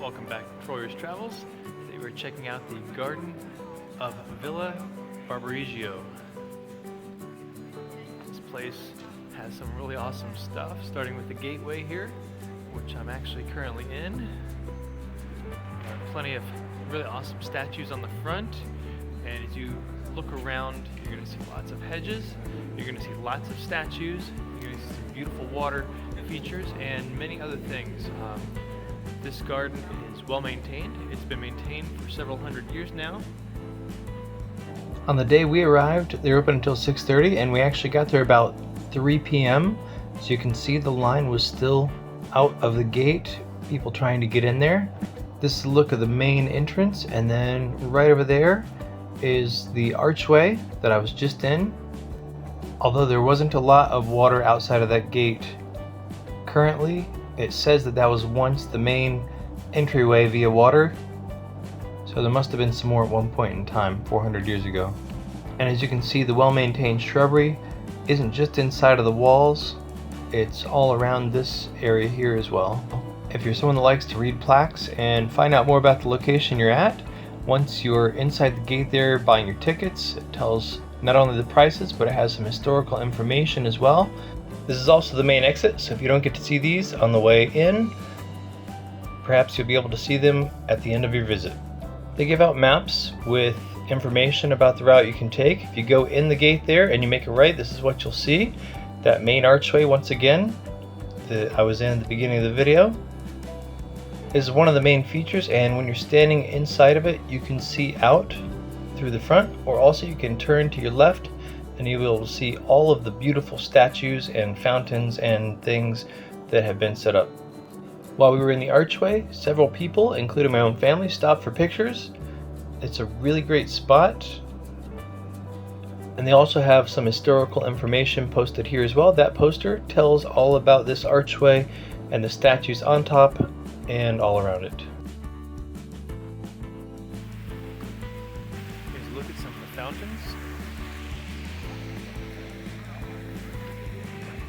Welcome back to Troyer's Travels. Today we're checking out the garden of Villa Barbarigo. This place has some really awesome stuff, starting with the gateway here, which I'm actually currently in. Plenty of really awesome statues on the front, and as you look around, you're going to see lots of hedges, you're going to see lots of statues, you're going to see some beautiful water features, and many other things. This garden is well maintained. It's been maintained for several hundred years now. On the day we arrived, they were open until 6:30, and we actually got there about 3 p.m. So you can see the line was still out of the gate, people trying to get in there. This is a look of the main entrance, and then right over there is the archway that I was just in. Although there wasn't a lot of water outside of that gate currently, it says that was once the main entryway via water, so there must have been some more at one point in time 400 years ago. And as you can see, the well-maintained shrubbery isn't just inside of the walls, it's all around this area here as well. If you're someone that likes to read plaques and find out more about the location you're at, once you're inside the gate there buying your tickets, it tells not only the prices, but it has some historical information as well. This is also the main exit, so if you don't get to see these on the way in, perhaps you'll be able to see them at the end of your visit. They give out maps with information about the route you can take. If you go in the gate there and you make a right, this is what you'll see. That main archway, once again, that I was in at the beginning of the video, is one of the main features, and when you're standing inside of it, you can see out through the front, or also you can turn to your left and you will see all of the beautiful statues and fountains and things that have been set up. While we were in the archway, several people, including my own family, stopped for pictures. It's a really great spot. And they also have some historical information posted here as well. That poster tells all about this archway and the statues on top and all around it. Here's a look at some of the fountains.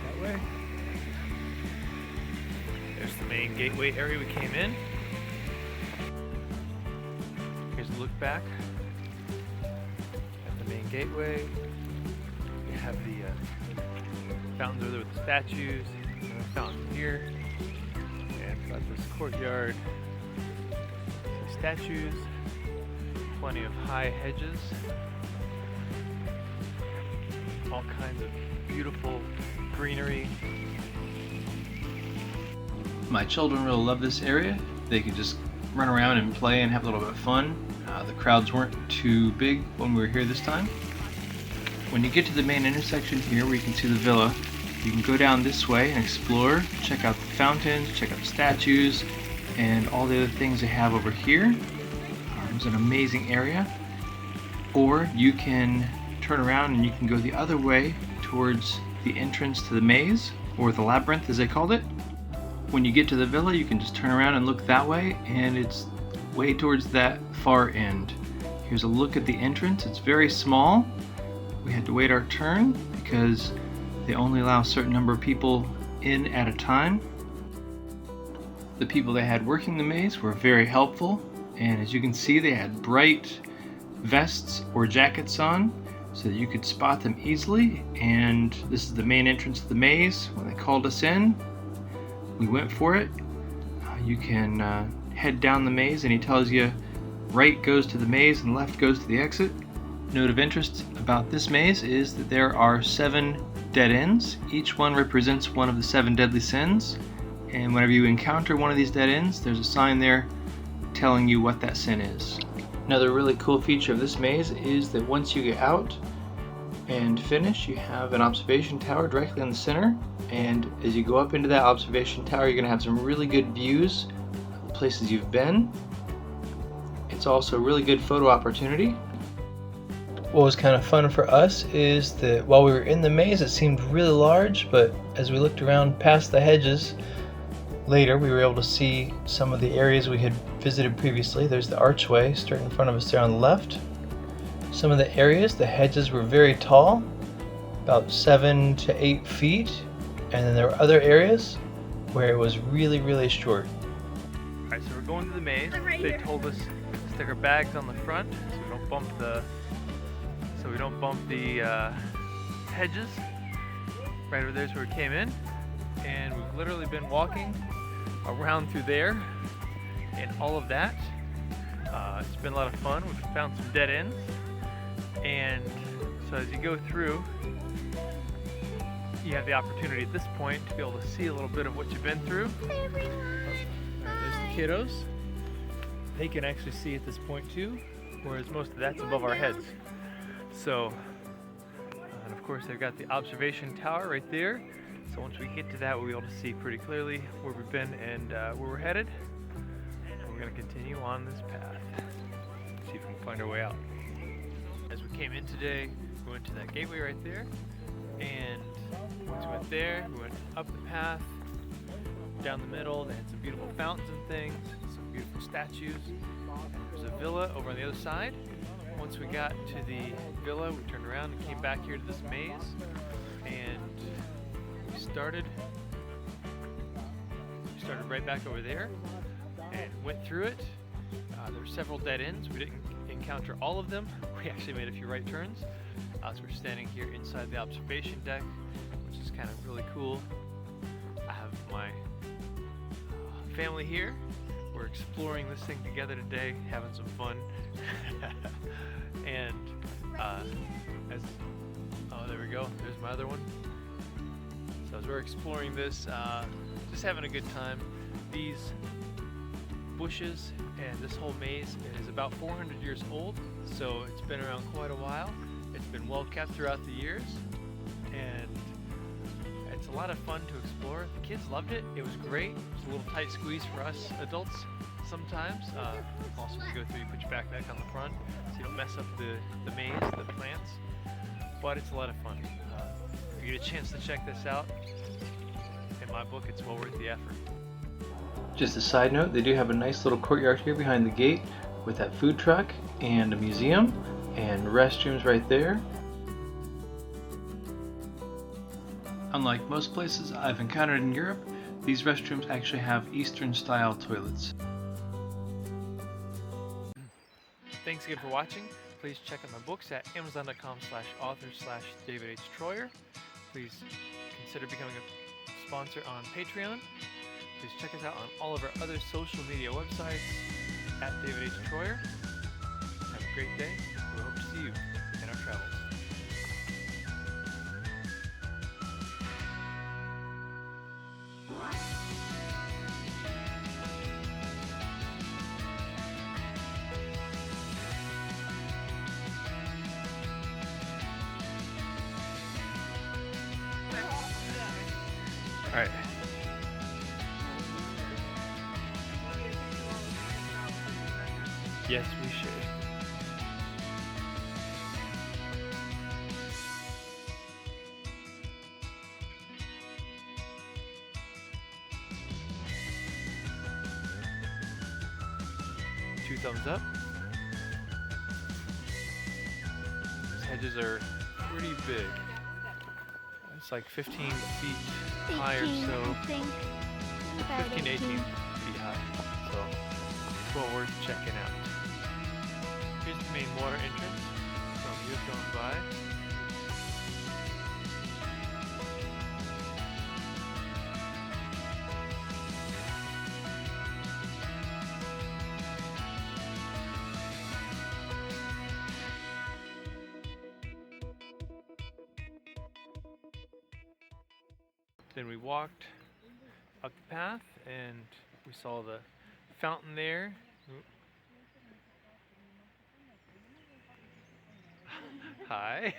That way. There's the main gateway area we came in. Here's a look back at the main gateway. You have the fountains over there with the statues, another fountain here, and we've got this courtyard. Some statues, plenty of high hedges, all kinds of beautiful greenery. My children really love this area. They could just run around and play and have a little bit of fun. The crowds weren't too big when we were here this time. When you get to the main intersection here where you can see the villa, you can go down this way and explore, check out the fountains, check out the statues, and all the other things they have over here. It's an amazing area. Or you can turn around and you can go the other way towards the entrance to the maze, or the labyrinth as they called it. When you get to the villa, you can just turn around and look that way, and it's way towards that far end. Here's a look at the entrance. It's very small. We had to wait our turn because they only allow a certain number of people in at a time. The people they had working the maze were very helpful, and as you can see, they had bright vests or jackets on so that you could spot them easily. And this is the main entrance to the maze. When they called us in, we went for it. You can head down the maze, and he tells you right goes to the maze and left goes to the exit. Note of interest about this maze is that there are 7 dead ends. Each one represents one of the 7 deadly sins, and whenever you encounter one of these dead ends, there's a sign there telling you what that sin is. Another really cool feature of this maze is that once you get out and finish, you have an observation tower directly in the center, and as you go up into that observation tower, you're going to have some really good views of the places you've been. It's also a really good photo opportunity. What was kind of fun for us is that while we were in the maze, it seemed really large, but as we looked around past the hedges later, we were able to see some of the areas we had visited previously. There's the archway straight in front of us there on the left. Some of the areas, the hedges were very tall, about 7 to 8 feet, and then there were other areas where it was really, really short. Alright, so we're going through the maze. I'm right They here. told us to stick our bags on the front so we don't bump the hedges. Right over there is where we came in, and we've literally been walking around through there and all of that. It's been a lot of fun. We've found some dead ends, and so as you go through, you have the opportunity at this point to be able to see a little bit of what you've been through. Hey everyone. There's the kiddos. They can actually see at this point too, whereas most of that's above our heads. So, and of course they've got the observation tower right there. So once we get to that, we'll be able to see pretty clearly where we've been and where we're headed. And we're going to continue on this path. See if we can find our way out. As we came in today, we went to that gateway right there. And once we went there, we went up the path, down the middle. They had some beautiful fountains and things, some beautiful statues. There's a villa over on the other side. Once we got to the villa, we turned around and came back here to this maze. And we started right back over there and went through it. There were several dead ends. We didn't encounter all of them. We actually made a few right turns. So we're standing here inside the observation deck, which is kind of really cool. I have my family here. We're exploring this thing together today, having some fun. And oh, there we go. There's my other one. So as we're exploring this, just having a good time. These bushes and this whole maze is about 400 years old, so it's been around quite a while. It's been well kept throughout the years, and it's a lot of fun to explore. The kids loved it. It was great. It was a little tight squeeze for us adults sometimes. Also, when you go through, you put your backpack on the front so you don't mess up the maze, the plants. But it's a lot of fun. If you get a chance to check this out, in my book, it's well worth the effort. Just a side note, they do have a nice little courtyard here behind the gate with that food truck and a museum and restrooms right there. Unlike most places I've encountered in Europe, these restrooms actually have Eastern style toilets. Thanks again for watching. Please check out my books at amazon.com/author/David H. Troyer. Please consider becoming a sponsor on Patreon. Please check us out on all of our other social media websites at David H. Troyer. Have a great day. We hope to see you in our travels. All right. Yes, we should. Two thumbs up. These hedges are pretty big. It's like 15 feet high or 18, so. I think. About 15 to 18 feet high. So it's well worth checking out. Here's the main water entrance from years going by. Then we walked up the path and we saw the fountain there. Hi.